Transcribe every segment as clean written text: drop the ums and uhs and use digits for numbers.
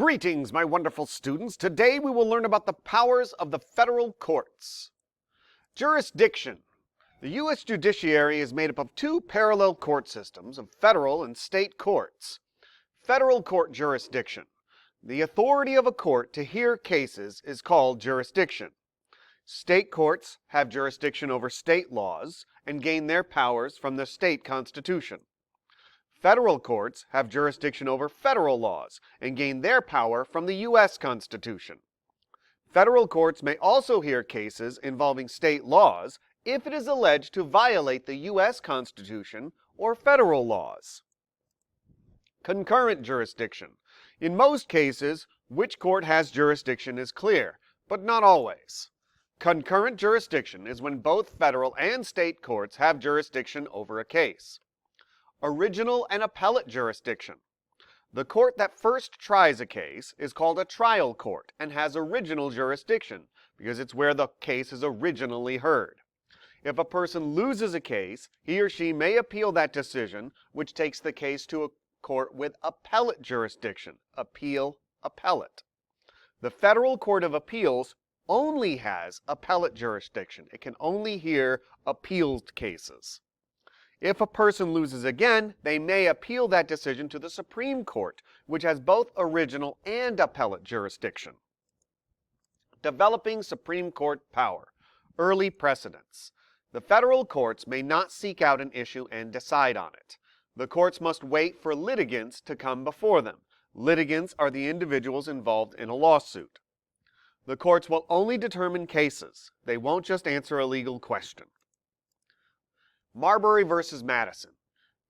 Greetings, my wonderful students. Today we will learn about the powers of the federal courts. Jurisdiction. The U.S. judiciary is made up of two parallel court systems of federal and state courts. Federal court jurisdiction. The authority of a court to hear cases is called jurisdiction. State courts have jurisdiction over state laws and gain their powers from the state constitution. Federal courts have jurisdiction over federal laws and gain their power from the U.S. Constitution. Federal courts may also hear cases involving state laws if it is alleged to violate the U.S. Constitution or federal laws. Concurrent jurisdiction. In most cases, which court has jurisdiction is clear, but not always. Concurrent jurisdiction is when both federal and state courts have jurisdiction over a case. Original and appellate jurisdiction. The court that first tries a case is called a trial court and has original jurisdiction because it's where the case is originally heard. If a person loses a case, he or she may appeal that decision, which takes the case to a court with appellate jurisdiction. Appeal, appellate. The Federal Court of Appeals only has appellate jurisdiction. It can only hear appealed cases. If a person loses again, they may appeal that decision to the Supreme Court, which has both original and appellate jurisdiction. Developing Supreme Court power. Early precedents. The federal courts may not seek out an issue and decide on it. The courts must wait for litigants to come before them. Litigants are the individuals involved in a lawsuit. The courts will only determine cases. They won't just answer a legal question. Marbury versus Madison.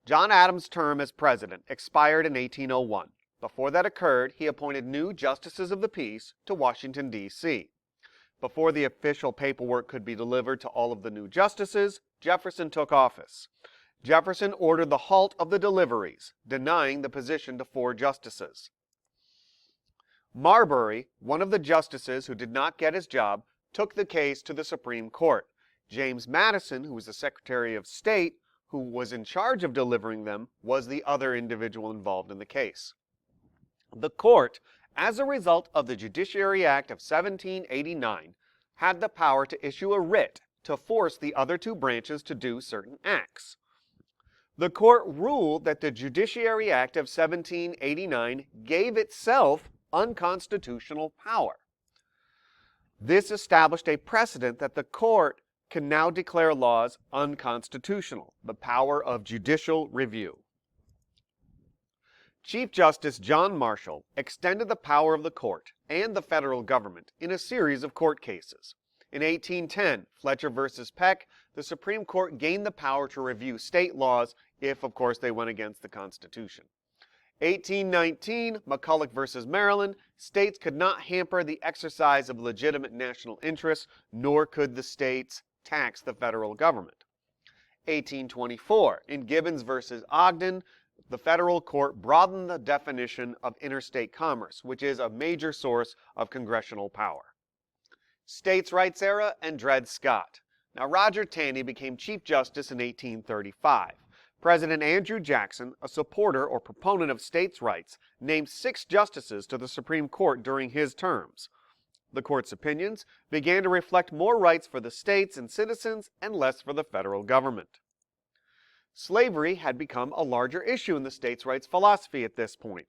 John Adams' term as president expired in 1801. Before that occurred, he appointed new justices of the peace to Washington, D.C. Before the official paperwork could be delivered to all of the new justices, Jefferson took office. Jefferson ordered the halt of the deliveries, denying the position to 4 justices. Marbury, one of the justices who did not get his job, took the case to the Supreme Court. James Madison, who was the Secretary of State, who was in charge of delivering them, was the other individual involved in the case. The court, as a result of the Judiciary Act of 1789, had the power to issue a writ to force the other 2 branches to do certain acts. The court ruled that the Judiciary Act of 1789 gave itself unconstitutional power. This established a precedent that the court can now declare laws unconstitutional, the power of judicial review. Chief Justice John Marshall extended the power of the court and the federal government in a series of court cases. In 1810, Fletcher versus Peck, the Supreme Court gained the power to review state laws if, of course, they went against the Constitution. 1819, McCulloch versus Maryland, states could not hamper the exercise of legitimate national interests, nor could the states tax the federal government. 1824, in Gibbons versus Ogden, the federal court broadened the definition of interstate commerce, which is a major source of congressional power. States' Rights Era and Dred Scott. Now, Roger Taney became Chief Justice in 1835. President Andrew Jackson, a supporter or proponent of states' rights, named 6 justices to the Supreme Court during his terms. The court's opinions began to reflect more rights for the states and citizens and less for the federal government. Slavery had become a larger issue in the states' rights philosophy at this point.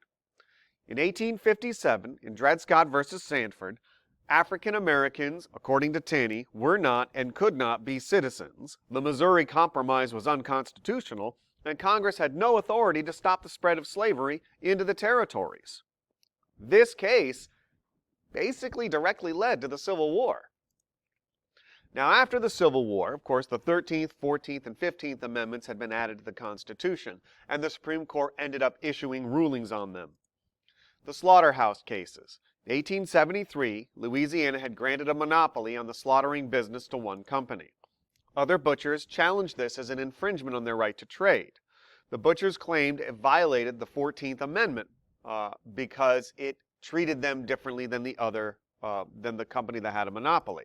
In 1857, in Dred Scott versus Sandford, African Americans, according to Taney, were not and could not be citizens. The Missouri Compromise was unconstitutional, and Congress had no authority to stop the spread of slavery into the territories. This case basically directly led to the Civil War. Now, after the Civil War, of course, the 13th, 14th, and 15th Amendments had been added to the Constitution, and the Supreme Court ended up issuing rulings on them. The slaughterhouse cases. In 1873, Louisiana had granted a monopoly on the slaughtering business to one company. Other butchers challenged this as an infringement on their right to trade. The butchers claimed it violated the 14th Amendment because it treated them differently than the company that had a monopoly.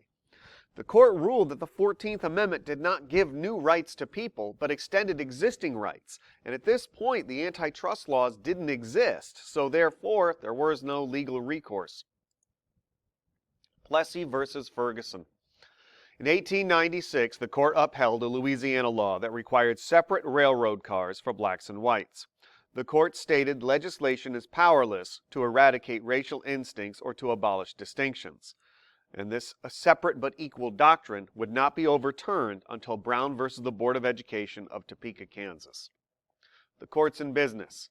The court ruled that the 14th Amendment did not give new rights to people, but extended existing rights. And at this point, the antitrust laws didn't exist, so therefore, there was no legal recourse. Plessy versus Ferguson. In 1896, the court upheld a Louisiana law that required separate railroad cars for blacks and whites. The court stated legislation is powerless to eradicate racial instincts or to abolish distinctions. And this separate but equal doctrine would not be overturned until Brown versus the Board of Education of Topeka, Kansas. The courts in business.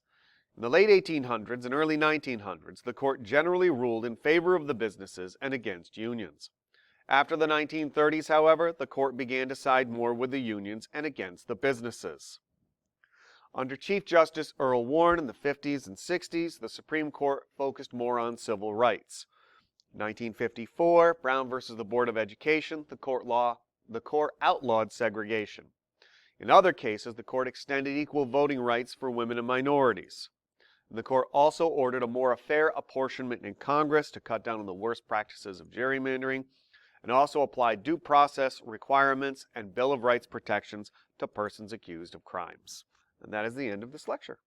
In the late 1800s and early 1900s, the court generally ruled in favor of the businesses and against unions. After the 1930s, however, the court began to side more with the unions and against the businesses. Under Chief Justice Earl Warren in the 50s and 60s, the Supreme Court focused more on civil rights. In 1954, Brown versus the Board of Education, the court outlawed segregation. In other cases, the court extended equal voting rights for women and minorities. And the court also ordered a more fair apportionment in Congress to cut down on the worst practices of gerrymandering, and also applied due process requirements and Bill of Rights protections to persons accused of crimes. And that is the end of this lecture.